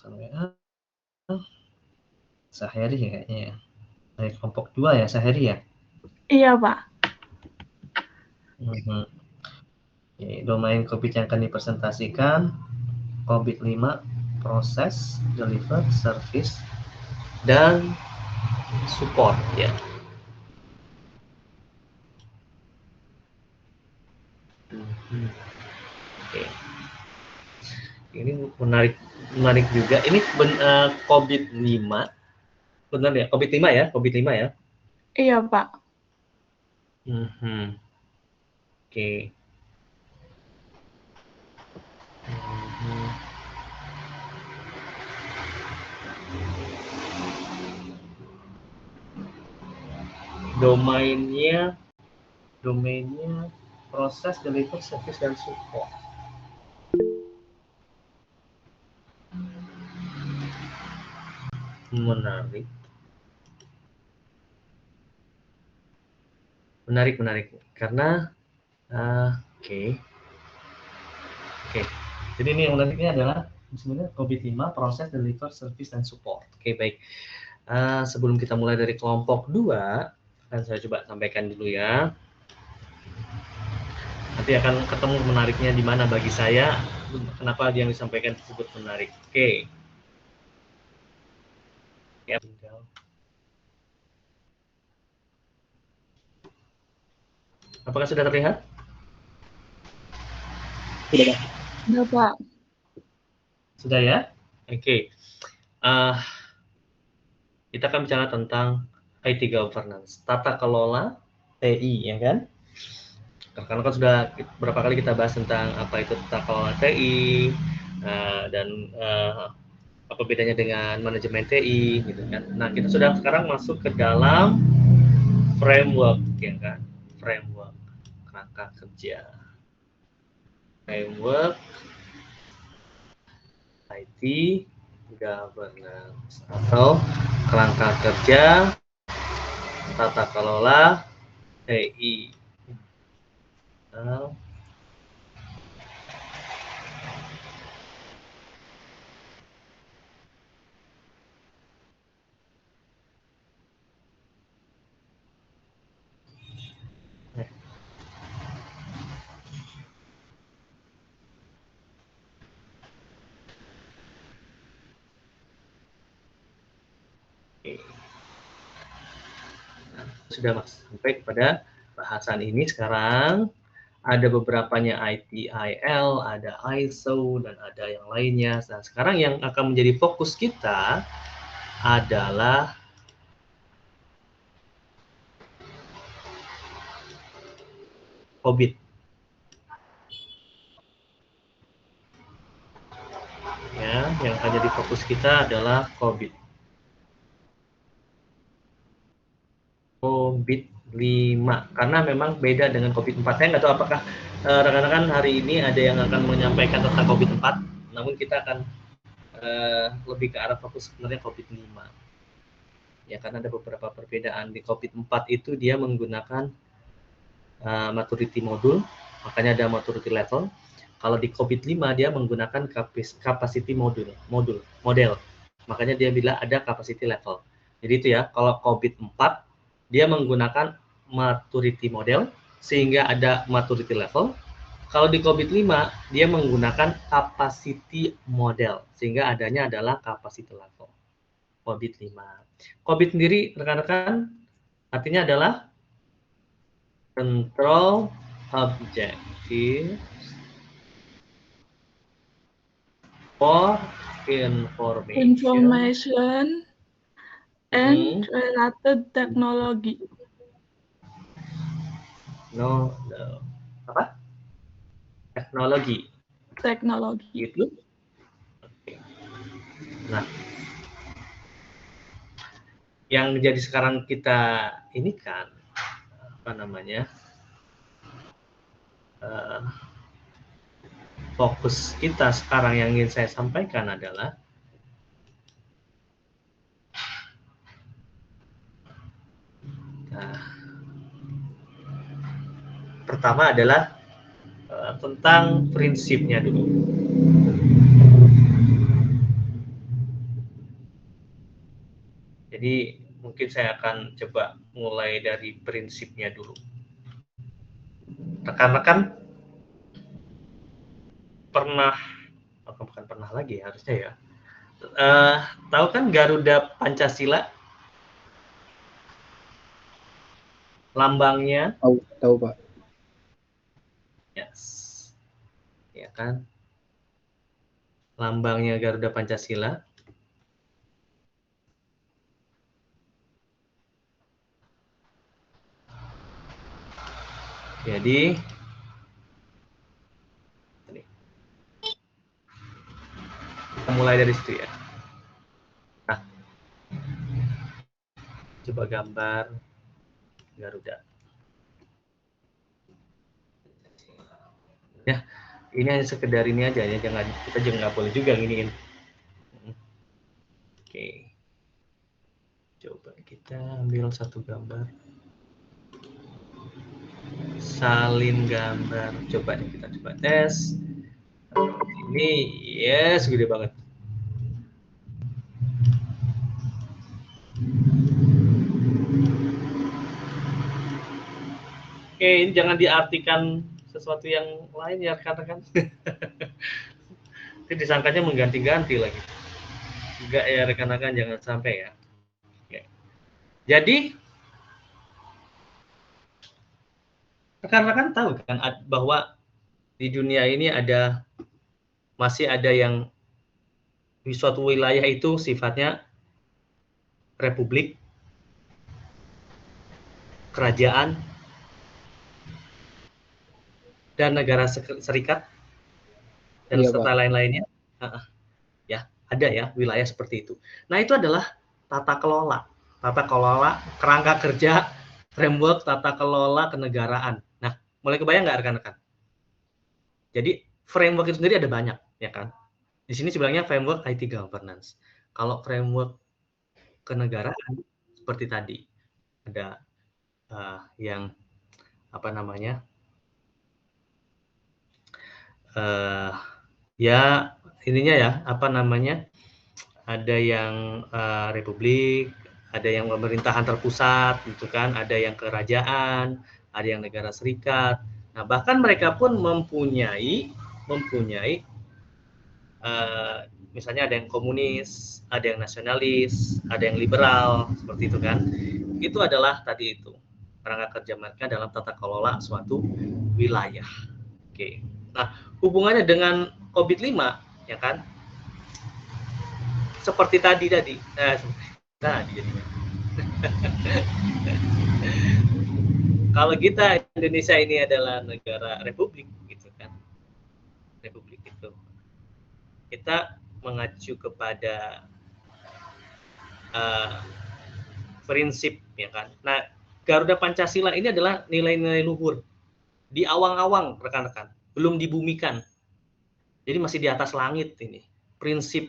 Bukan WA. Sehari kayaknya ya. Dari kelompok 2 ya, sehari ya? Iya, Pak. Oke, domain COVID yang akan dipresentasikan COVID-5, proses, deliver, service, dan support ya. Oke. Ini menarik juga. Ini COVID-5. Benar ya? COVID-5 ya? COVID-5 ya? Iya, Pak. Oke. Domainnya proses, deliver, service, dan support. Menarik karena oke. Jadi ini yang menariknya adalah sebenarnya COVID-5, proses, deliver, service, dan support. Oke, baik. Sebelum kita mulai dari kelompok 2, akan saya coba sampaikan dulu ya. Nanti akan ketemu menariknya di mana bagi saya, kenapa yang disampaikan tersebut menarik. Oke. Ya, apakah sudah terlihat? Sudah, Pak. Sudah ya? Oke. Kita akan bicara tentang IT governance, tata kelola TI, ya kan? Karena kan sudah berapa kali kita bahas tentang apa itu tata kelola TI, dan apa bedanya dengan manajemen TI, gitu kan? Nah, kita sudah sekarang masuk ke dalam framework, ya kan? Framework kerangka kerja, framework IT governance atau kerangka kerja tata kelola TI. Sudah sampai kepada bahasan ini sekarang. Ada beberapanya ITIL, ada ISO, dan ada yang lainnya. Nah, sekarang yang akan menjadi fokus kita adalah COVID. Ya, yang akan jadi fokus kita adalah COVID. COVID-5, karena memang beda dengan COVID-4. Saya nggak tahu apakah rekan-rekan hari ini ada yang akan menyampaikan tentang COVID-4, namun kita akan lebih ke arah fokus sebenarnya COVID-5. Ya, karena ada beberapa perbedaan. Di COVID-4 itu dia menggunakan maturity modul, makanya ada maturity level. Kalau di COVID-5 dia menggunakan capacity model, makanya dia bilang ada capacity level. Jadi itu ya, kalau COVID-4 dia menggunakan maturity model sehingga ada maturity level. Kalau di COVID-5 dia menggunakan capacity model sehingga adanya adalah capacity level. COVID-5. COVID sendiri rekan-rekan artinya adalah control objective for Information and related technology. No. Apa? Teknologi. Gitu. Nah, yang jadi sekarang kita ini kan apa namanya? Fokus kita sekarang yang ingin saya sampaikan adalah pertama adalah tentang prinsipnya dulu. Jadi mungkin saya akan coba mulai dari prinsipnya dulu. Rekan-rekan pernah, bukan pernah lagi harusnya ya. Tahu kan Garuda Pancasila? Lambangnya? Tahu Pak. Yes. Ya kan? Lambangnya Garuda Pancasila. Jadi kita mulai dari situ ya. Nah, coba gambar Garuda. Ya, ini hanya sekedar ini aja ya, jangan, kita juga nggak boleh juga giniin. Oke, coba kita ambil satu gambar, salin gambar, coba nih kita coba tes. Ini yes, gede banget. Oke, ini jangan diartikan sesuatu yang lain ya rekan-rekan. Itu disangkanya mengganti-ganti lagi. Enggak ya rekan-rekan, jangan sampai ya. Oke. Jadi rekan-rekan tahu kan bahwa di dunia ini masih ada yang di suatu wilayah itu sifatnya republik, kerajaan, dan negara serikat, dan Iya, serta Pak. lain-lainnya. Ya, ada ya wilayah seperti itu. Nah, itu adalah tata kelola, kerangka kerja, framework tata kelola kenegaraan. Nah, mulai kebayang nggak rekan-rekan? Jadi framework itu sendiri ada banyak, ya kan? Di sini sebenarnya framework IT governance. Kalau framework kenegaraan seperti tadi, ada yang apa namanya, ya ininya ya, apa namanya, ada yang republik, ada yang pemerintahan terpusat, gitu kan, ada yang kerajaan, ada yang negara serikat. Nah, bahkan mereka pun mempunyai misalnya ada yang komunis, ada yang nasionalis, ada yang liberal, seperti itu kan. Itu adalah tadi itu kerangka kerja mereka dalam tata kelola suatu wilayah. Oke. Nah, hubungannya dengan COVID-5 ya kan? Seperti tadi jadinya. Kalau kita Indonesia ini adalah negara republik gitu kan. Republik itu. Kita mengacu kepada prinsip ya kan. Nah, Garuda Pancasila ini adalah nilai-nilai luhur di awang-awang rekan-rekan, belum dibumikan. Jadi masih di atas langit ini. Prinsip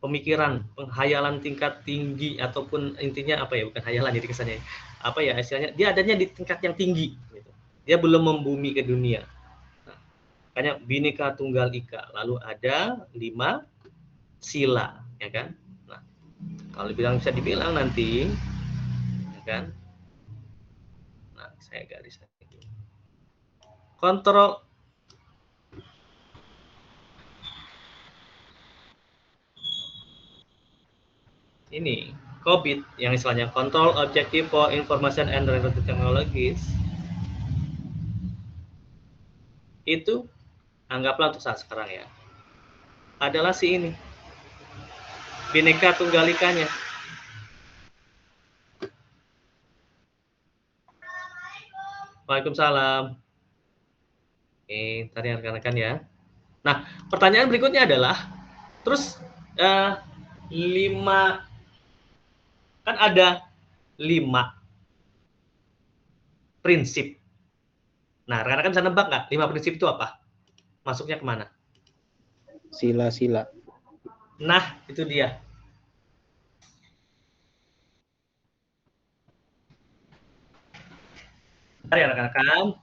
pemikiran, penghayalan tingkat tinggi ataupun intinya apa ya, bukan hayalan jadi kesannya. Apa ya istilahnya? Dia adanya di tingkat yang tinggi gitu. Dia belum membumi ke dunia. Nah, makanya Bhinneka Tunggal Ika, lalu ada 5 sila, ya kan? Nah, kalau bisa dibilang nanti ya kan? Nah, saya garis lagi. Kontrol ini COVID yang istilahnya Control Objective for Information and Related Technologies itu anggaplah untuk saat sekarang ya adalah si ini Bhinneka Tunggal Ikanya. Waalaikumsalam. Tadi rekan-rekan ya. Nah, pertanyaan berikutnya adalah terus 5 kan ada 5 prinsip. Nah, rekan-rekan bisa nebak nggak 5 prinsip itu apa? Masuknya kemana? Sila-sila. Nah, itu dia. Bentar ya rekan-rekan.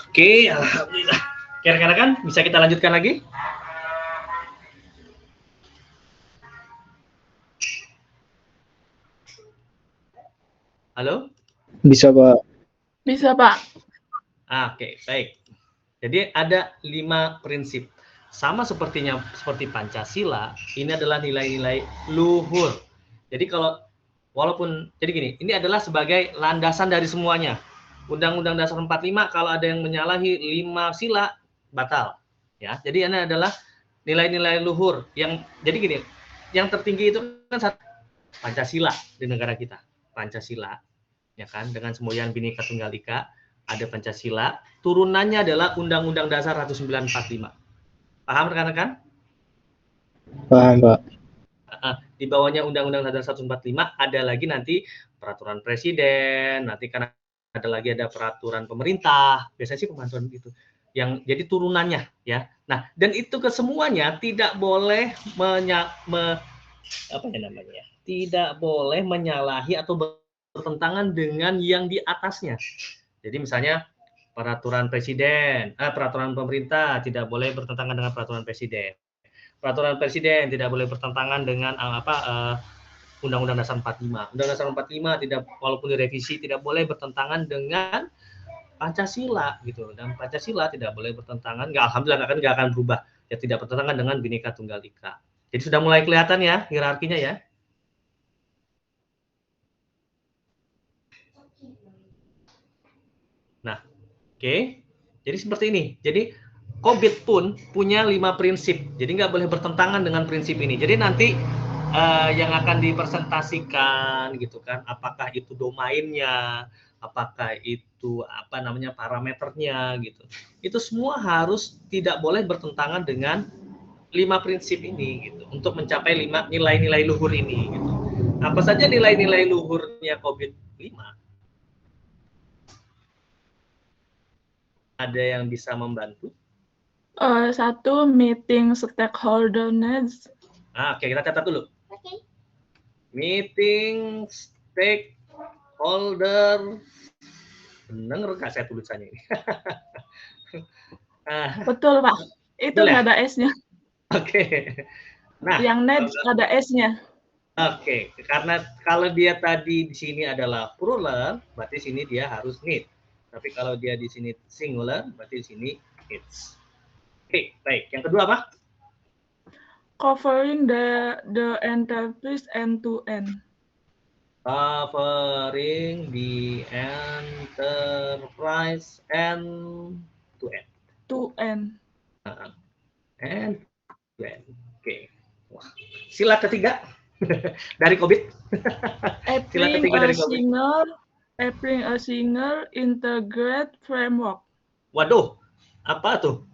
Oke, alhamdulillah. Kira-kira kan bisa kita lanjutkan lagi? Halo? Bisa, Pak. Bisa, Pak. Oke, baik. Jadi ada 5 prinsip. Sama seperti Pancasila, ini adalah nilai-nilai luhur. Jadi walaupun jadi gini, ini adalah sebagai landasan dari semuanya. Undang-Undang Dasar 45 kalau ada yang menyalahi 5 sila batal. Ya, jadi ini adalah nilai-nilai luhur yang jadi gini, yang tertinggi itu kan Pancasila di negara kita. Pancasila, ya kan, dengan semboyan Bhinneka Tunggal Ika, ada Pancasila, turunannya adalah Undang-Undang Dasar 1945. Paham rekan-rekan? Paham, Pak. Di bawahnya Undang-Undang Dasar 1945 ada lagi nanti peraturan presiden, nanti kan ada peraturan pemerintah, biasanya sih pemantauan gitu. Yang jadi turunannya ya. Nah, dan itu kesemuanya tidak boleh tidak boleh menyalahi atau bertentangan dengan yang di atasnya. Jadi misalnya peraturan pemerintah tidak boleh bertentangan dengan peraturan presiden. Peraturan presiden tidak boleh bertentangan dengan Undang-Undang Dasar 45. Undang-Undang Dasar 45 walaupun direvisi tidak boleh bertentangan dengan Pancasila gitu. Dan Pancasila tidak boleh bertentangan, alhamdulillah nggak akan berubah. Ya tidak bertentangan dengan Bhinneka Tunggal Ika. Jadi sudah mulai kelihatan ya hierarkinya ya. Nah, oke. Jadi seperti ini. Jadi COVID pun punya 5 prinsip. Jadi nggak boleh bertentangan dengan prinsip ini. Jadi nanti yang akan dipresentasikan gitu kan, apakah itu domainnya, apakah itu parameternya gitu. Itu semua harus tidak boleh bertentangan dengan 5 prinsip ini gitu untuk mencapai 5 nilai-nilai luhur ini gitu. Apa saja nilai-nilai luhurnya COVID-5? Ada yang bisa membantu? 1, meeting stakeholder needs. Oke, kita catat dulu. Meeting stakeholder. Bener nggak saya tulisannya ini? Betul, Pak. Itu nggak ada S-nya. Oke. Nah, yang needs ada S-nya. Oke, karena kalau dia tadi di sini adalah plural, berarti sini dia harus need. Tapi kalau dia di sini singular, berarti di sini it's. Oke, baik. Yang kedua apa? Covering the enterprise end-to-end. Covering the enterprise end-to-end. End-to-end. Oke. Wah. Sila ketiga dari COVID. Sila ketiga dari COVID. Applying a single integrated framework. Waduh, apa tuh?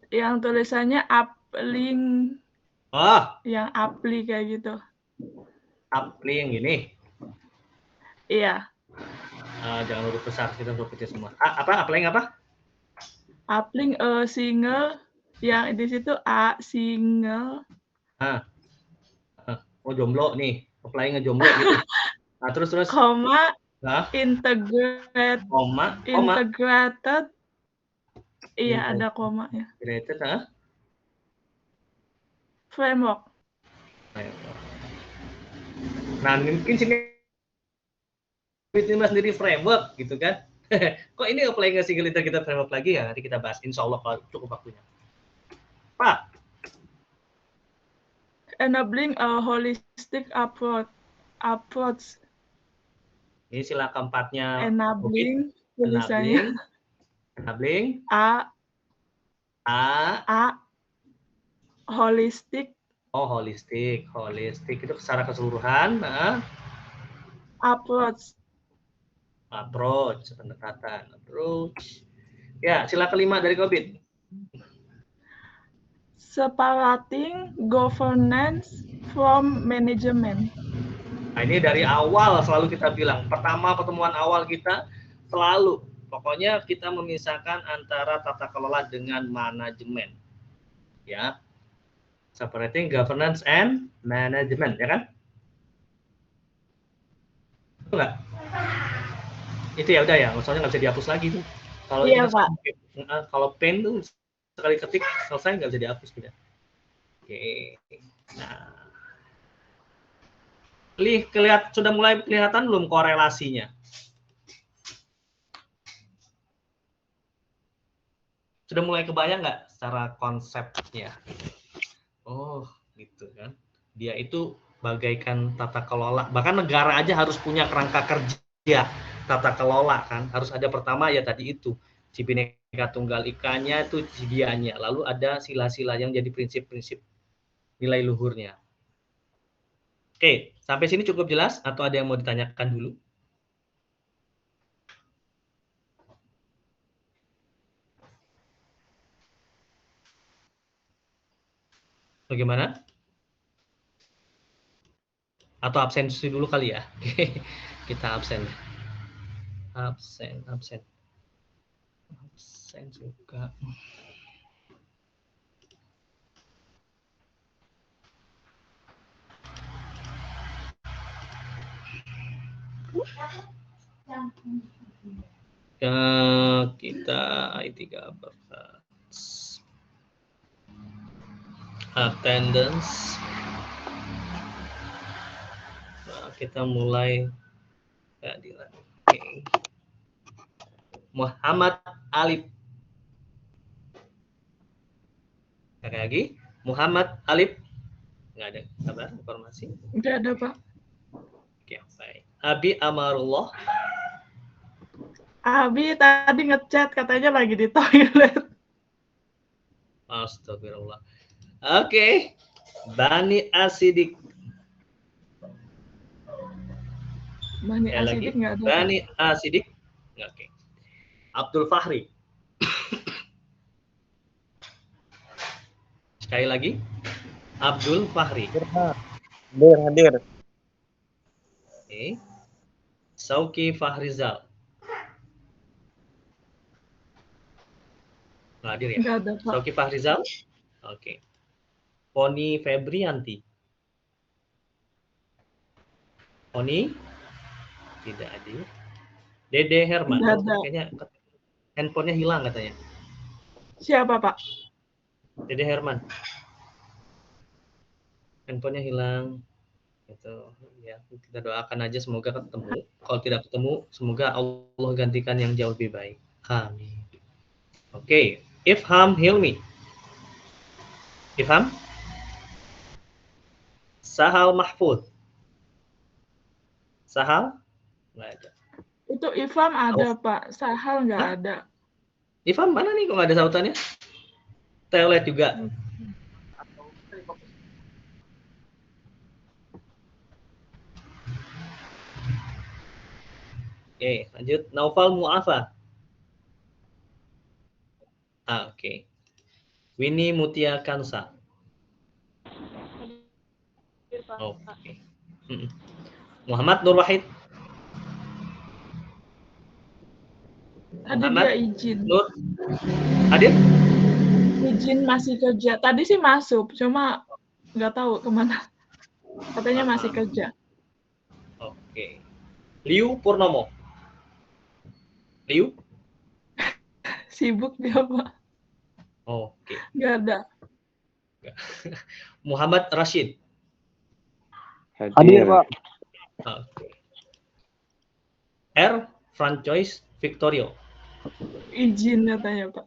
Yang tulisannya applying. Yang apply kayak gitu. Apply yang gini? Iya. Jangan huruf besar, kita huruf kecil semua. Applying apa? Applying a single, yang di situ a single. Oh, jomblo nih. Applying ngejomblo gitu. Nah, terus. Koma. Integrated. Iya, ada koma ya. Integrated, Framework. Nah, mungkin sini COVID-19 sendiri framework gitu kan. Kok ini apply ke single integrated framework lagi ya? Nanti kita bahas insya Allah kalau cukup waktunya. Pak, Enabling a holistic approach. ini sila keempatnya. Enabling tulisannya Enabling A A holistic holistik itu secara keseluruhan. approach. Approach, pendekatan, approach. Ya, sila kelima dari COVID. Separating governance from management. Nah, ini dari awal selalu kita bilang. Pertama pertemuan awal kita selalu. Pokoknya kita memisahkan antara tata kelola dengan manajemen. Ya. Separating governance and management, ya kan? Itu enggak? Itu ya udah ya, soalnya nggak bisa dihapus lagi tuh. Kalau iya, ini Pak. kalau pen tuh sekali ketik selesai nggak bisa dihapus tidak. Oke. Nah, sudah mulai kelihatan belum korelasinya? Sudah mulai kebayang nggak secara konsepnya? Oh, gitu kan. Dia itu bagaikan tata kelola. Bahkan negara aja harus punya kerangka kerja tata kelola kan. Harus ada pertama ya tadi itu. Si Bhinneka Tunggal Ika-nya itu dianya. Lalu ada sila-sila yang jadi prinsip-prinsip nilai luhurnya. Oke, sampai sini cukup jelas atau ada yang mau ditanyakan dulu? Bagaimana? Atau absensi dulu kali ya? Kita absen. Absen juga. Kita IT governance. Attendance. Nah, kita mulai keadilan. Okay. Muhammad Alif. Sekali lagi, Muhammad Alif. Nggak ada kabar, informasi? Nggak ada, Pak. Oke, baik. Abi Amarullah. Abi tadi ngechat katanya lagi di toilet. Astagfirullah. Oke. Bani Asidik. Bani Asidik nggak ada. Bani Asidik. Oke. Abdul Fahri. Sekali lagi. Abdul Fahri. Hadir. Oke. Sauki Fahrizal. Nggak hadir ya? Nggak ada, Pak. Sauki Fahrizal. Oke. Poni Febrianti. Poni tidak hadir. Dede Herman. Nggak ada. Kayaknya handphonenya hilang katanya. Siapa, Pak? Dede Herman. Handphonenya hilang. Gitu. Ya, kita doakan aja semoga ketemu. Kalau tidak ketemu, semoga Allah gantikan yang jauh lebih baik. Amin. Oke. Ifham Hilmi. Ifham. Sahal Mahfud. Sahal? Nggak ada. Itu Ifam ada, Pak. Sahal nggak ada. Ifham mana nih kok nggak ada sautannya? Telet juga. Oke, lanjut. Naufal Mu'afa. Oke. Winnie Mutia Kansa. Oke. Muhammad Nur Wahid. Tadi dia izin. Nur. Hadir? Izin masih kerja. Tadi sih masuk, cuma nggak tahu kemana. Katanya masih kerja. Oke. Liu Purnomo. Liu? Sibuk dia, Pak. Oke. Nggak ada. Muhammad Rashid. Hadir, Pak. Oke. R. Francois Victorio. Izin katanya, Pak.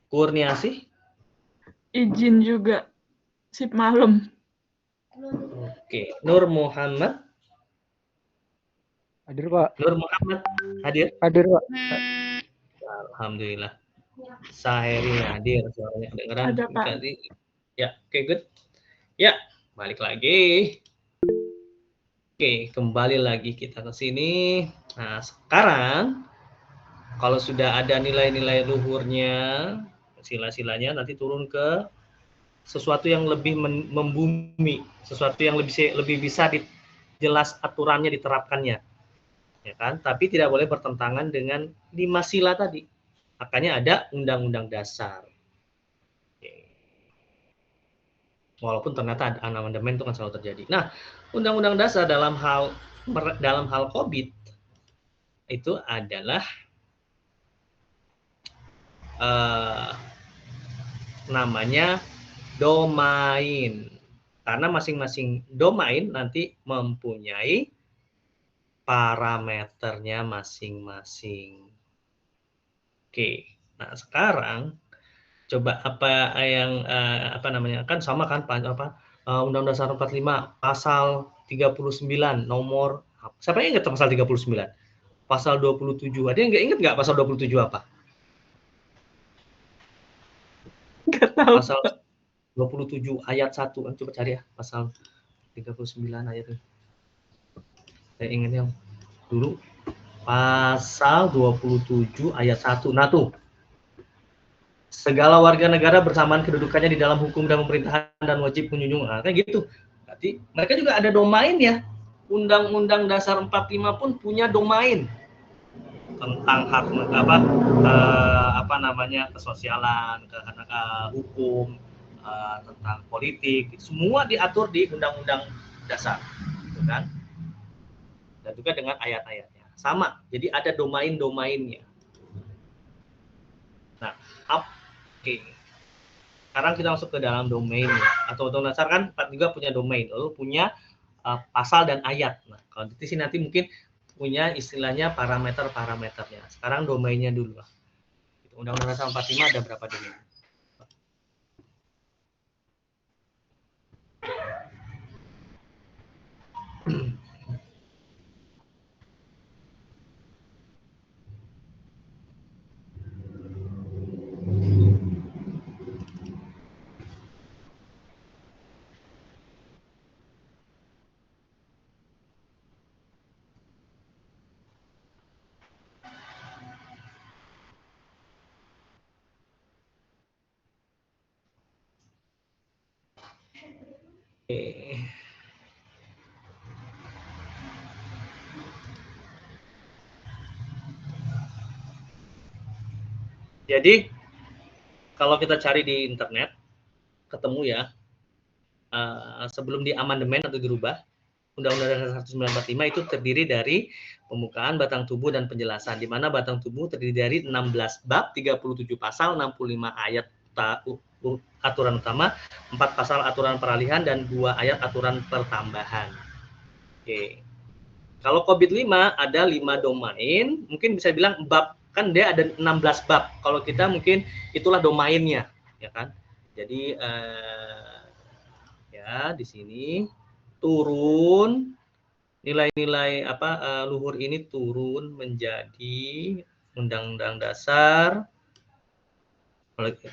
Kurniasih. Izin juga. Sip malam. Oke. Nur Muhammad. Hadir, Pak. Nur Muhammad hadir. Hadir, Pak. Alhamdulillah. Saheri hadir, suaranya kedengeran. Ada, Pak. Ya, oke, good. Ya, balik lagi. Oke, kembali lagi kita ke sini. Nah, sekarang kalau sudah ada nilai-nilai luhurnya, sila-silanya nanti turun ke sesuatu yang lebih membumi, sesuatu yang lebih bisa jelas aturannya diterapkannya. Ya kan? Tapi tidak boleh bertentangan dengan 5 sila tadi. Makanya ada undang-undang dasar. Walaupun ternyata ada amandemen itu kan selalu terjadi. Nah, undang-undang dasar dalam hal COVID itu adalah namanya domain. Karena masing-masing domain nanti mempunyai parameternya masing-masing. Oke. Nah, sekarang coba apa yang kan sama kan Undang-Undang Dasar 45 pasal 39 nomor siapa yang ingat pasal 39? Pasal 27. Ada yang ingat pasal 27 apa? Nggak tahu. Pasal 27 ayat 1 kan coba cari ya pasal 39 ayat ini. Saya ingat yang dulu pasal 27 ayat 1. Nah tuh. Segala warga negara bersamaan kedudukannya di dalam hukum dan pemerintahan dan wajib menjunjung. Nah, kayak gitu. Berarti mereka juga ada domain ya. Undang-Undang Dasar 45 pun punya domain tentang hak kesosialan, hukum, tentang politik, semua diatur di Undang-Undang Dasar, gitu kan? Dan juga dengan ayat-ayatnya sama. Jadi ada domain-domainnya. Nah, oke. Sekarang kita masuk ke dalam domain atau Undang-Undang Dasar kan juga punya domain, lalu punya pasal dan ayat. Nah, kalau di sini nanti mungkin punya istilahnya parameter-parameternya. Sekarang domainnya dulu. Undang-Undang Dasar 45 ada berapa domain? Jadi kalau kita cari di internet ketemu ya sebelum di amandemen atau dirubah Undang-Undang Dasar 1945 itu terdiri dari pembukaan, batang tubuh, dan penjelasan, di mana batang tubuh terdiri dari 16 bab, 37 pasal, 65 ayat aturan utama, 4 pasal aturan peralihan, dan 2 ayat aturan pertambahan. Oke. Kalau COVID-5 ada 5 domain, mungkin bisa bilang bab, kan dia ada 16 bab. Kalau kita mungkin itulah domainnya, ya kan? Jadi ya di sini turun nilai-nilai luhur ini turun menjadi Undang-Undang Dasar.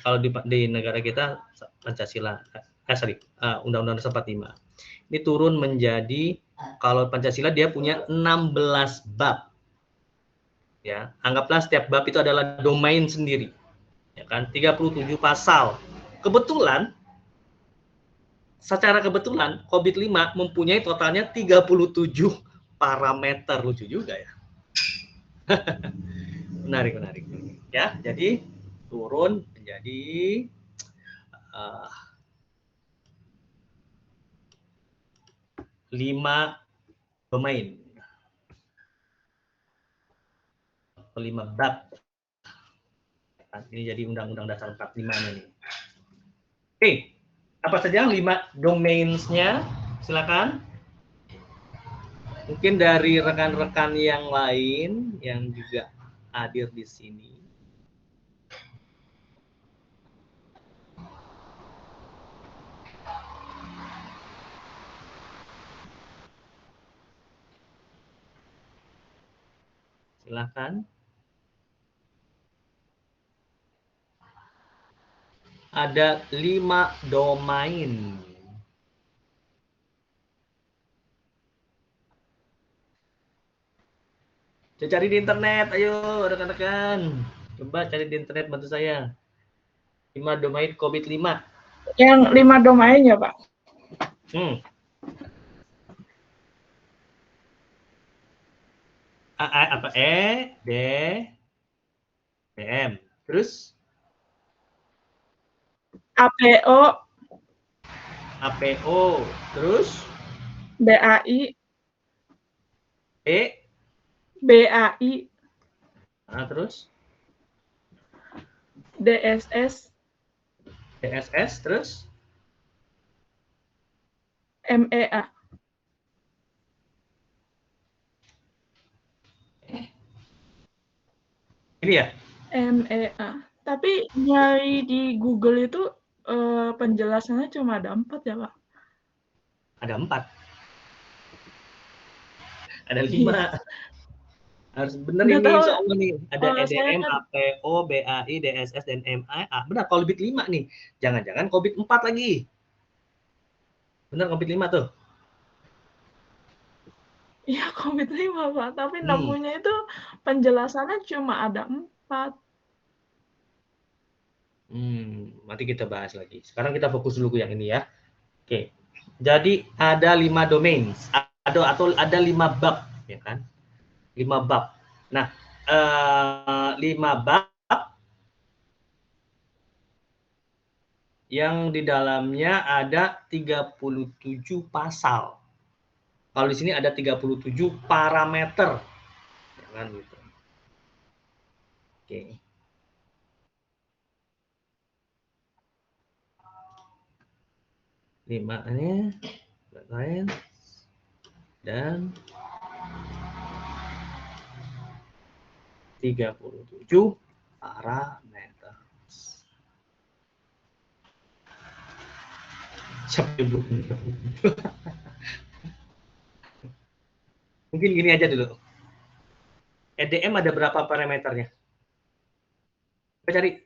Kalau di negara kita Pancasila, Undang-Undang Dasar 45. Ini turun menjadi kalau Pancasila dia punya 16 bab. Ya, anggaplah setiap bab itu adalah domain sendiri. Ya kan? 37 pasal. Kebetulan secara kebetulan COVID-5 mempunyai totalnya 37 parameter. Lucu juga ya. menarik. Ya, jadi turun menjadi 5 domain. 5 bab. Ini jadi Undang-Undang Dasar 45 ini. Oke. Apa saja 5 domains-nya? Silakan. Mungkin dari rekan-rekan yang lain yang juga hadir di sini. Silakan. Ada 5 domain. Saya cari di internet, ayo rekan-rekan. Coba cari di internet, bantu saya. 5 domain COVID-5. Yang 5 domain ya, Pak? Apa? D, M. Terus? APO. APO. Terus? BAI. E. BAI. Nah, terus? DSS. DSS. Terus? MEA. Ini ya? MEA. Tapi nyari di Google itu penjelasannya cuma ada 4 ya, Pak? Ada 4. Ada 5. Harus benar ini, insya Allah nih. Ada EDM, kan... APO, BAI, DSS, dan MA. Benar, COVID-5 nih. Jangan-jangan COVID-4 lagi. Benar, COVID-5 tuh. Iya, COVID-5, Pak. Tapi nemunya itu penjelasannya cuma ada 4. Nanti kita bahas lagi. Sekarang kita fokus dulu ke yang ini ya. Oke. Jadi ada 5 domain. Atau ada 5 bab, ya kan? 5 bab. Nah, 5 bab yang di dalamnya ada 37 pasal. Kalau di sini ada 37 parameter. Jangan gitu. Oke. Limanya lain dan 37 parameter. Mungkin gini aja dulu. EDM ada berapa parameternya? Kita cari.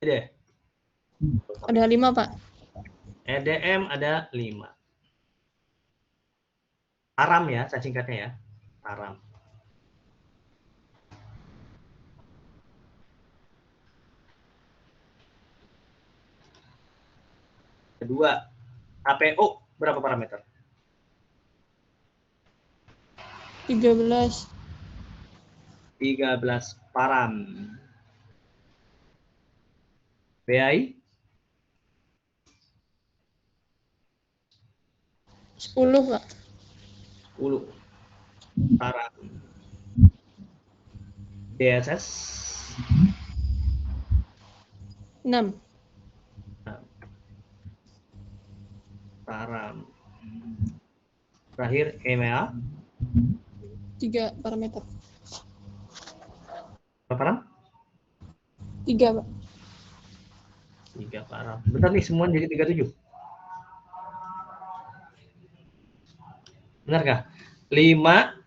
Ada 5, Pak. EDM ada 5. Aram ya, saya singkatnya ya. Aram. Kedua, APO berapa parameter? 13. 13 param. BAI? 10, Pak. 10 param. DSS? 6. Param. Terakhir, EMEA? 3 parameter. Berapa param? 3, Pak. 3 param. Bentar nih, semua jadi 37. Benarkah? 5,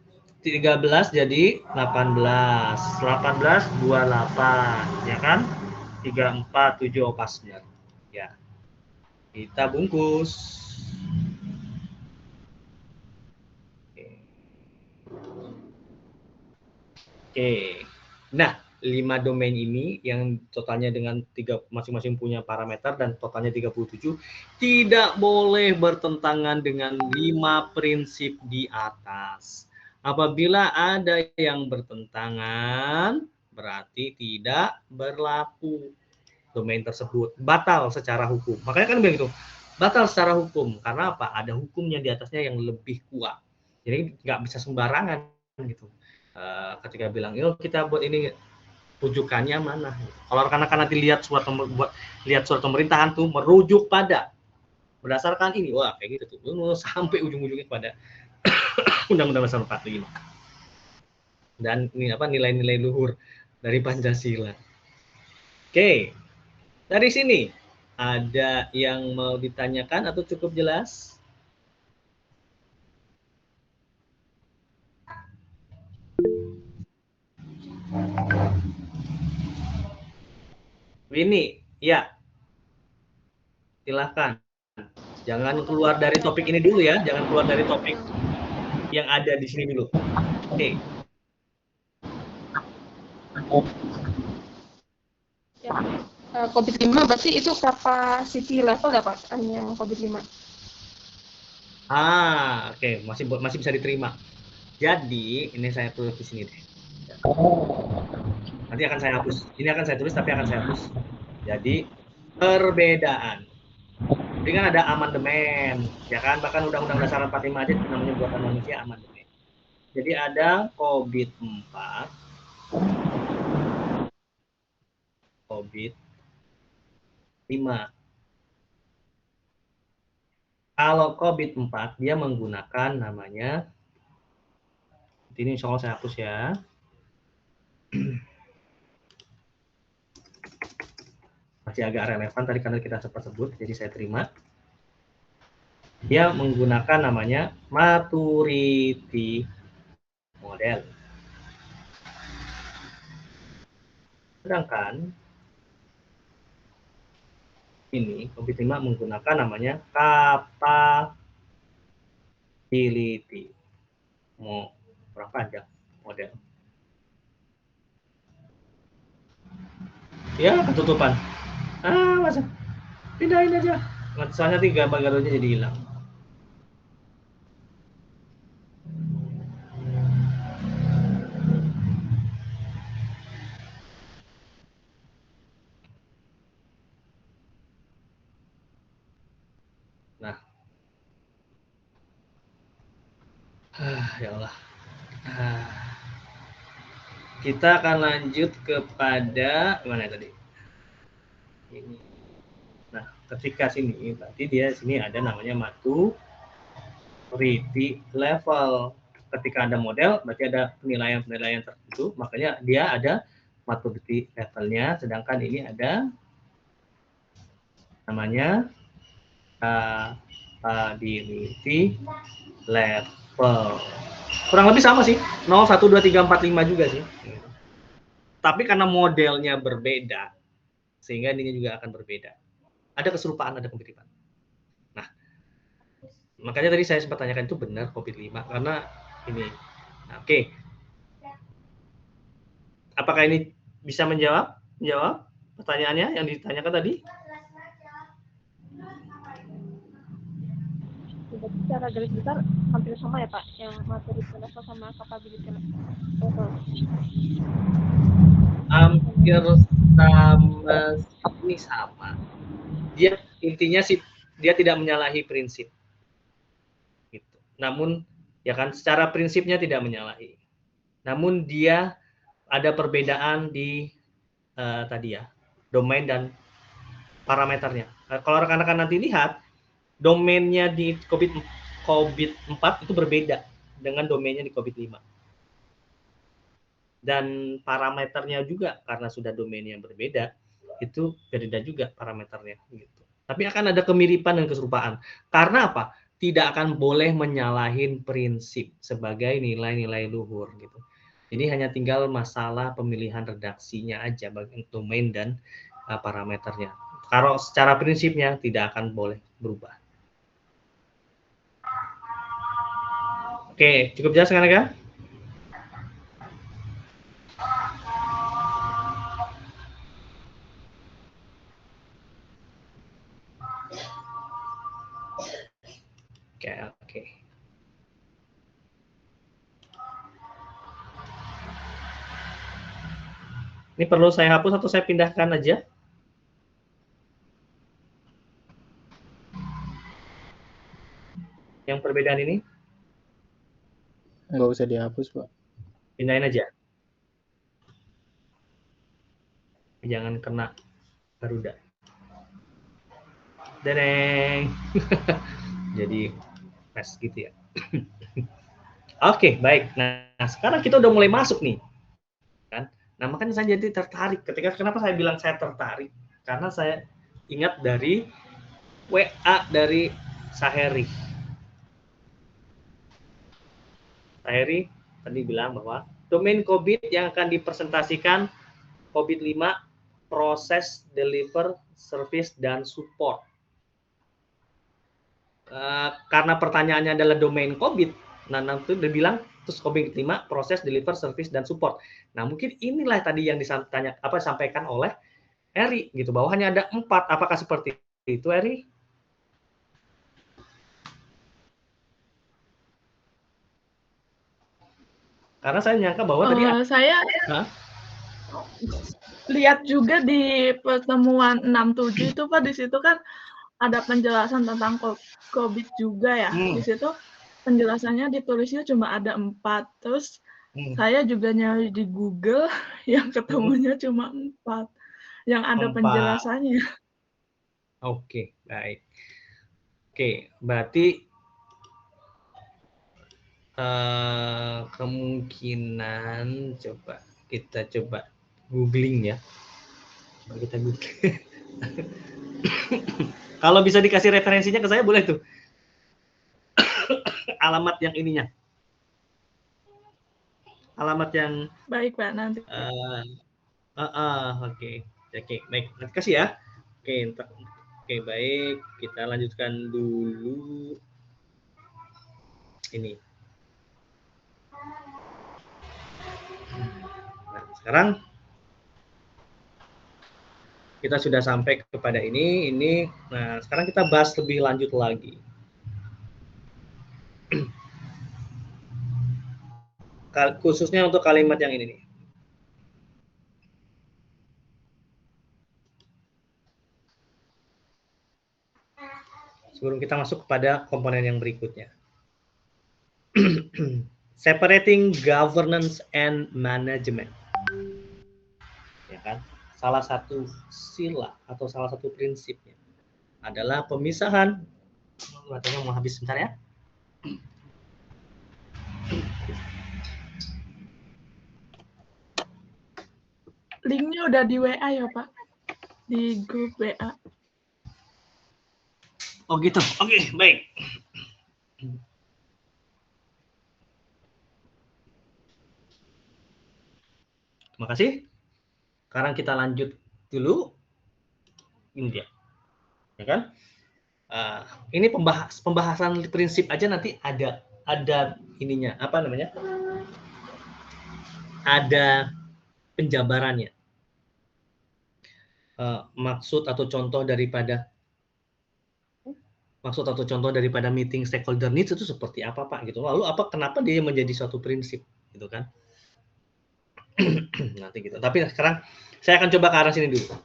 13 jadi 18. 18, 28. Ya kan? 34, 7, pas. Ya. Kita bungkus. Oke. Nah, 5 domain ini yang totalnya dengan 3 masing-masing punya parameter dan totalnya 37 tidak boleh bertentangan dengan 5 prinsip di atas. Apabila ada yang bertentangan, berarti tidak berlaku domain tersebut, batal secara hukum. Makanya kan begitu, batal secara hukum. Karena apa? Ada hukumnya di atasnya yang lebih kuat. Jadi nggak bisa sembarangan gitu. Ketika bilang, yuk kita buat ini, rujukannya mana? Kalau rekan-rekan nanti lihat surat pemerintahan tuh merujuk pada berdasarkan ini, wah kayak gitu tuh, sampai ujung-ujungnya pada Undang-Undang Dasar 45. Dan ini apa nilai-nilai luhur dari Pancasila. Oke, dari sini ada yang mau ditanyakan atau cukup jelas? Winnie, ya, silahkan. Jangan keluar dari topik ini dulu ya, jangan keluar dari topik yang ada di sini dulu. Oke. Ya. COVID-5 berarti itu capacity level ya Pak? Yang COVID-5. Oke, masih bisa diterima. Jadi, ini saya tulis di sini deh. Nanti akan saya hapus. Ini akan saya tulis tapi akan saya hapus. Jadi, perbedaan. Jadi kan ada amandemen, ya kan? Bahkan Undang-Undang Dasar 45 aja namanya buatan manusia amandemen. Jadi ada COVID-4, COVID-5. Kalau COVID-4 dia menggunakan namanya, ini insya Allah saya hapus ya. Masih agak relevan tadi karena kita sempat sebut, jadi saya terima. Dia menggunakan namanya maturity model. Sedangkan ini COVID-5 menggunakan namanya capability model. Ya, ketutupan. Masa pindahin aja. Soalnya 3 gambarnya jadi hilang. Nah, ya Allah. Kita akan lanjut kepada mana tadi? Ini. Nah, ketika sini berarti dia sini ada namanya maturity level. Ketika ada model berarti ada penilaian-penilaian tertentu, makanya dia ada maturity levelnya, sedangkan ini ada namanya capability level. Kurang lebih sama sih, 0, 1, 2, 3, 4, 5 juga sih. Tapi karena modelnya berbeda, sehingga ini juga akan berbeda. Ada keserupaan, ada kemiripan. Nah, makanya tadi saya sempat tanyakan itu benar COVID-5, karena ini. Nah, oke. Apakah ini bisa menjawab pertanyaannya yang ditanyakan tadi? Jadi secara garis besar hampir sama ya Pak, yang maturity level sama capability level. Hampir sama, ini sama. Dia intinya sih dia tidak menyalahi prinsip. Gitu. Namun ya kan secara prinsipnya tidak menyalahi. Namun dia ada perbedaan di tadi ya, domain dan parameternya. Kalau rekan-rekan nanti lihat, domainnya di COVID-4 itu berbeda dengan domainnya di COVID-5. Dan parameternya juga karena sudah domainnya berbeda, itu berbeda juga parameternya gitu. Tapi akan ada kemiripan dan keserupaan. Karena apa? Tidak akan boleh menyalahin prinsip sebagai nilai-nilai luhur gitu. Jadi hanya tinggal masalah pemilihan redaksinya aja bagi domain dan parameternya. Kalau secara prinsipnya tidak akan boleh berubah. Oke, cukup jelas kan, Kak? Oke. Ini perlu saya hapus atau saya pindahkan aja? Yang perbedaan ini? Nggak usah dihapus, Pak. Pindahin aja. Jangan kena Garuda. Dereng. Jadi tes gitu ya. Oke, baik. Nah, sekarang kita udah mulai masuk nih, kan? Nah, makanya saya jadi tertarik. Kenapa saya bilang saya tertarik? Karena saya ingat dari WA dari Saheri. Saheri tadi bilang bahwa domain COVID yang akan dipresentasikan COVID 5 proses, deliver, service, dan support. Karena pertanyaannya adalah domain COVID, nah nanti udah bilang terus COVID 5 proses, deliver, service, dan support. Nah mungkin inilah tadi yang disampaikan oleh Eri gitu bahwa hanya ada 4. Apakah seperti itu, Eri? Karena saya nyangka bahwa tadi saya lihat juga di pertemuan 67 itu Pak, di situ kan ada penjelasan tentang COVID juga ya. Di situ penjelasannya ditulisnya cuma ada 4. Terus saya juga nyari di Google yang ketemunya cuma 4 yang ada 4. penjelasannya. Oke, baik. Oke, berarti kemungkinan kita coba googling ya. Kita googling. Kalau bisa dikasih referensinya ke saya boleh tuh. Alamat yang ininya. Alamat yang baik Pak nanti. Oke, baik. Nanti kasih ya. Oke, baik. Kita lanjutkan dulu ini. Nah, sekarang kita sudah sampai kepada ini. Nah, sekarang kita bahas lebih lanjut lagi. Khususnya untuk kalimat yang ini nih. Sebelum kita masuk kepada komponen yang berikutnya. Separating governance and management. Ya kan? Salah satu sila atau salah satu prinsipnya adalah pemisahan. Baterainya mau habis sebentar ya. Linknya udah di WA ya Pak, di grup WA. Oh gitu, oke, baik. Terima kasih. Sekarang kita lanjut dulu. Ini dia, ya kan? Ini pembahasan prinsip aja nanti ada ininya, apa namanya? Ada penjabarannya. Maksud atau contoh daripada meeting stakeholder needs itu seperti apa Pak gitu. Lalu kenapa dia menjadi suatu prinsip gitu kan? Nanti gitu. Tapi sekarang saya akan coba ke arah sini dulu.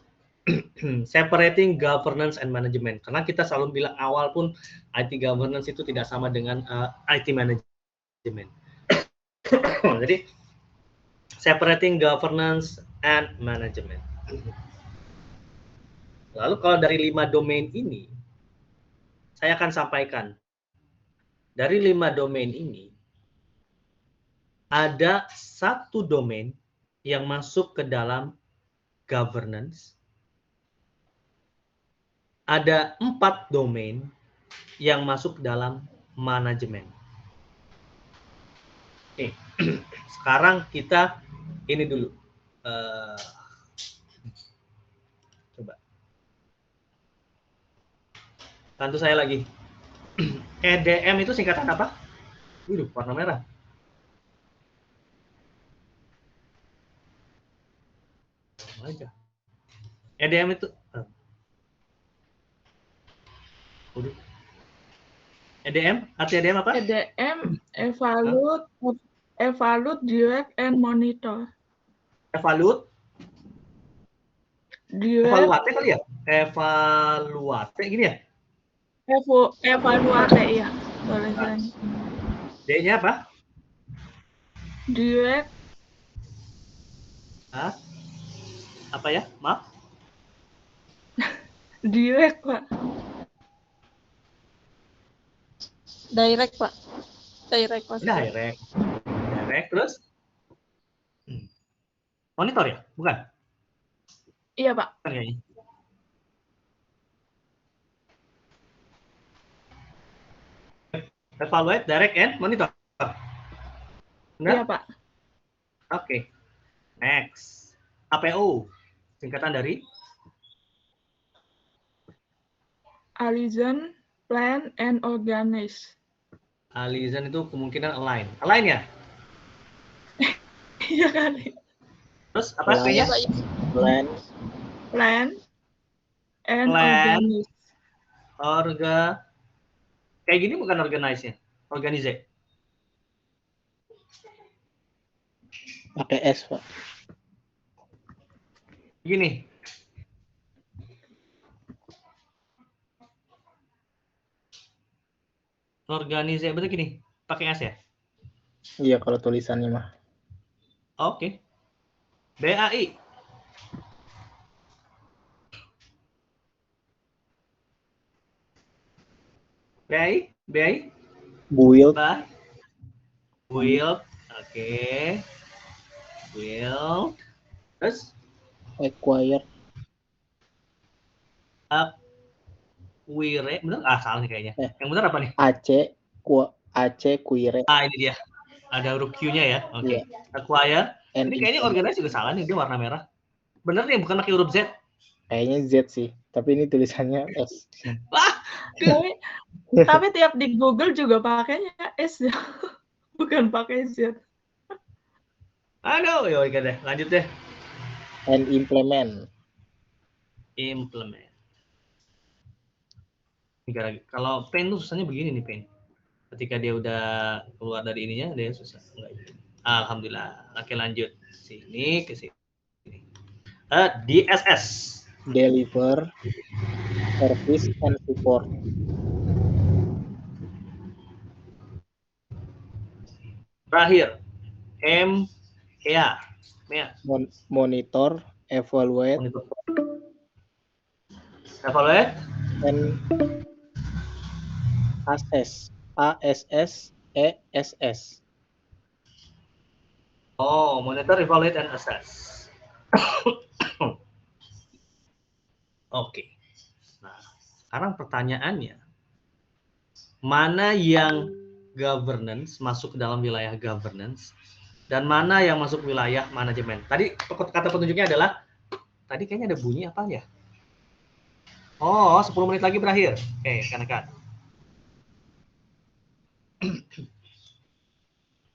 Separating governance and management. Karena kita selalu bilang awal pun IT governance itu tidak sama dengan IT management. Jadi separating governance and management. Lalu kalau dari 5 domain ini, saya akan sampaikan dari 5 domain ini ada 1 domain yang masuk ke dalam governance, ada 4 domain yang masuk dalam manajemen. Oke, sekarang kita ini dulu. Coba. Bantu saya lagi. EDM itu singkatan apa? Warna merah. Aja. EDM itu EDM, arti EDM apa? EDM, evaluate, direct, and monitor. Evaluate? Evaluate kali ya? Evaluate gini ya? Evaluate ya, tulisannya. D-nya apa? Direct. Apa ya? Maaf? Direct Pak. Direct, Pak. Direct maksudnya. Direct terus monitor ya? Bukan? Iya, Pak. Bukan kayaknya. Evaluate, direct, and monitor. Iya, Benar? Pak. Oke. Next. APO. Singkatan dari? Alison, plan, and organize. Alison itu kemungkinan align. Align ya? Iya kan? Terus apa Align. P-nya? Pak. Plan, Plan, and Plan. organize. Kayak gini bukan organize-nya. Organize. pakai S, Pak. Gini. Organize berarti gini. Pakai S ya? Iya, kalau tulisannya mah. Oke. BAI. BAI. Build, Build. Oke. Build. Terus acquire, acquire. Bener? Salah nih kayaknya. Yang bener apa nih? acquire. Ini dia. Ada huruf Q-nya ya. Oke. Iya. Acquire. And Ini kayaknya organize juga salah nih. Dia warna merah. Bener nih, bukan pakai huruf Z. Kayaknya Z sih, tapi ini tulisannya S. Wah. Tapi tiap di Google juga pakainya S ya. Bukan pakai Z. Aduh, ya udah deh. Lanjut deh. And implement. Implement. Kalau pen tuh susahnya begini nih pen. Ketika dia udah keluar dari ininya, dia susah. Enggak. Alhamdulillah. Oke, lanjut. Sini ke sini. DSS. Deliver, service, and support. Terakhir. MEA. Monitor, evaluate, Monitor. Evaluate. and assess. ASS. Oh, monitor, evaluate, and assess. Oke. Nah, sekarang pertanyaannya, mana yang governance masuk ke dalam wilayah governance dan mana yang masuk wilayah manajemen? Tadi kata petunjuknya adalah, tadi kayaknya ada bunyi apa ya? Oh, 10 menit lagi berakhir. Oke, rekan-rekan.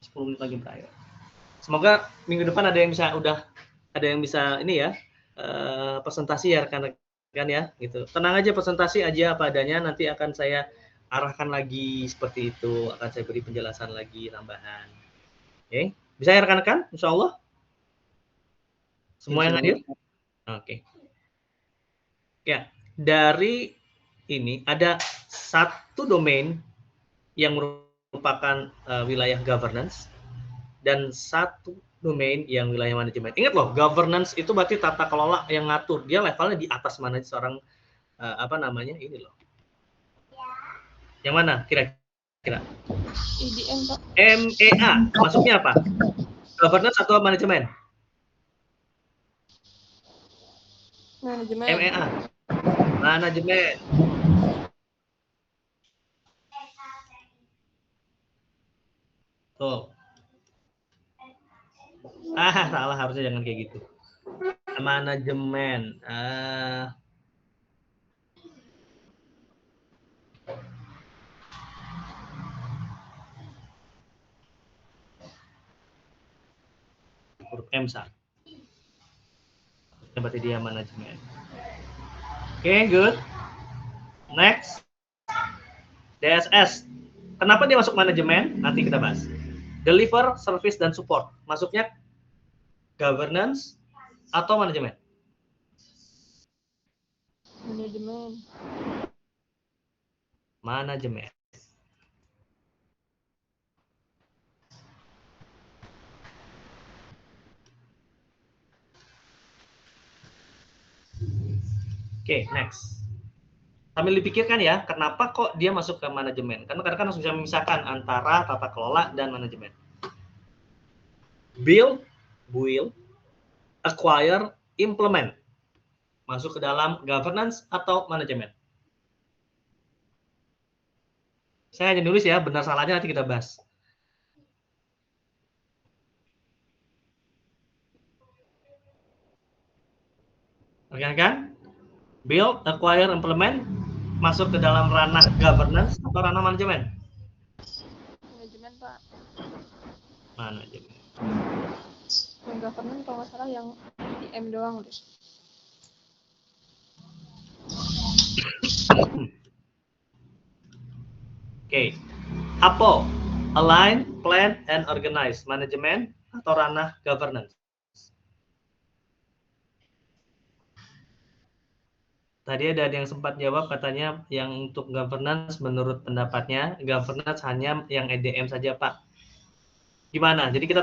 10 menit lagi berakhir. Semoga minggu depan ada yang bisa ini ya, presentasi ya rekan-rekan ya, gitu. Tenang aja, presentasi aja apa adanya, nanti akan saya arahkan lagi seperti itu, akan saya beri penjelasan lagi tambahan. Oke, bisa ya rekan-rekan? Insya Allah. Semua yang hadir? Oke. Ya, dari ini ada satu domain yang merupakan wilayah governance dan satu domain yang wilayah manajemen. Ingat loh, governance itu berarti tata kelola yang ngatur. Dia levelnya di atas mana seorang ini loh. Yang mana kira-kira? IDM, Pak. MEA masuknya apa? Governance atau manajemen? Manajemen. MEA. Manajemen. Tuh. Salah, harusnya jangan kayak gitu. Manajemen. Huruf M sama. Berarti dia manajemen. Oke, good. Next. DSS. Kenapa dia masuk manajemen? Nanti kita bahas. Deliver, service, dan support. Masuknya governance atau manajemen? Manajemen. Manajemen. Oke, next. sambil dipikirkan ya, kenapa kok dia masuk ke manajemen? Karena kadang-kadang harus bisa memisahkan antara tata kelola dan manajemen. Build, acquire, implement. Masuk ke dalam governance atau manajemen. Saya hanya nulis ya, benar salahnya nanti kita bahas. Rekan-rekan, build, acquire, implement, masuk ke dalam ranah governance atau ranah manajemen? Manajemen, Pak. Manajemen. Yang government kalau nggak salah yang DM doang deh. Oke. APO, align, plan, and organize. Manajemen atau ranah governance? Tadi ada yang sempat jawab katanya yang untuk governance menurut pendapatnya governance hanya yang EDM saja Pak. Gimana? Jadi kita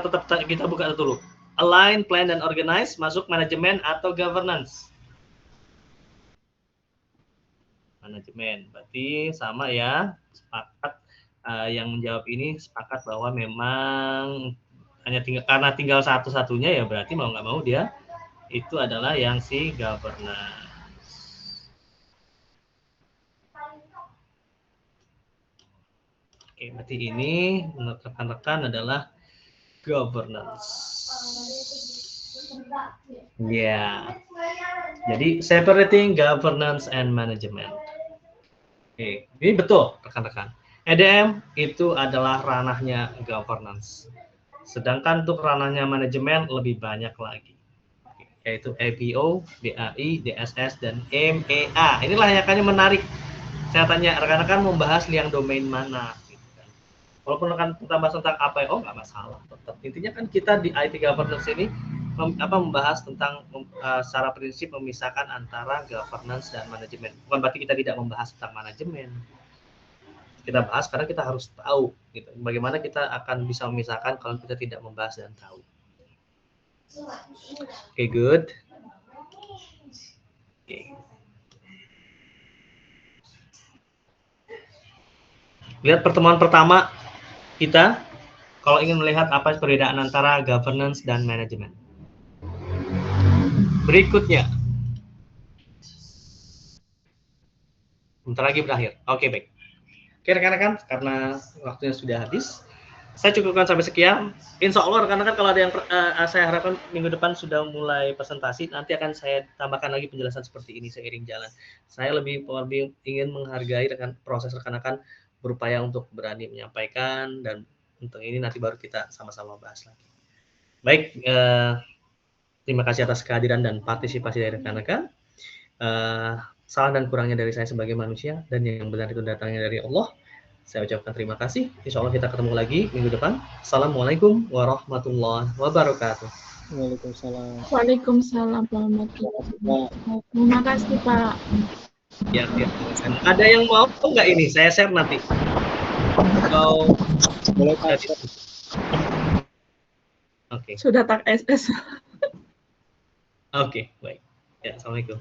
buka dulu. Align, plan, dan organize masuk manajemen atau governance? Manajemen. Berarti sama ya. Sepakat yang menjawab ini sepakat bahwa memang hanya karena tinggal satu-satunya ya berarti mau nggak mau dia itu adalah yang si governance. Oke, berarti ini menurut rekan-rekan adalah governance. Ya. Jadi separating governance and management. Oke, ini betul rekan-rekan. EDM itu adalah ranahnya governance. Sedangkan untuk ranahnya manajemen lebih banyak lagi. Yaitu APO, DAI, DSS, dan MEA. Inilah yang akan menarik. Saya tanya rekan-rekan membahas yang domain mana? Walaupun akan kita bahas tentang APO nggak masalah, tetap intinya kan kita di IT governance ini membahas tentang secara prinsip memisahkan antara governance dan manajemen. Bukan berarti kita tidak membahas tentang manajemen. Kita bahas karena kita harus tahu gitu. Bagaimana kita akan bisa memisahkan kalau kita tidak membahas dan tahu. Oke, good. Oke. Lihat pertemuan pertama kita kalau ingin melihat apa perbedaan antara governance dan manajemen. Berikutnya. Bentar lagi berakhir. Oke, baik. Oke, rekan-rekan, karena waktunya sudah habis, saya cukupkan sampai sekian. Insya Allah rekan-rekan kalau ada yang saya harapkan minggu depan sudah mulai presentasi, nanti akan saya tambahkan lagi penjelasan seperti ini seiring jalan. Saya lebih ingin menghargai proses rekan-rekan berupaya untuk berani menyampaikan, dan untuk ini nanti baru kita sama-sama bahas lagi. Baik, terima kasih atas kehadiran dan partisipasi dari rekan-rekan. Salah dan kurangnya dari saya sebagai manusia, dan yang benar itu datangnya dari Allah. Saya ucapkan terima kasih. Insya Allah kita ketemu lagi minggu depan. Assalamualaikum warahmatullahi wabarakatuh. Waalaikumsalam. Waalaikumsalam warahmatullahi wabarakatuh. Terima kasih Pak. Ya. Ada yang mau nggak ini? Saya share nanti. Atau Boleh Pak. Oke. Sudah tak SS. Oke, baik. Ya, assalamualaikum.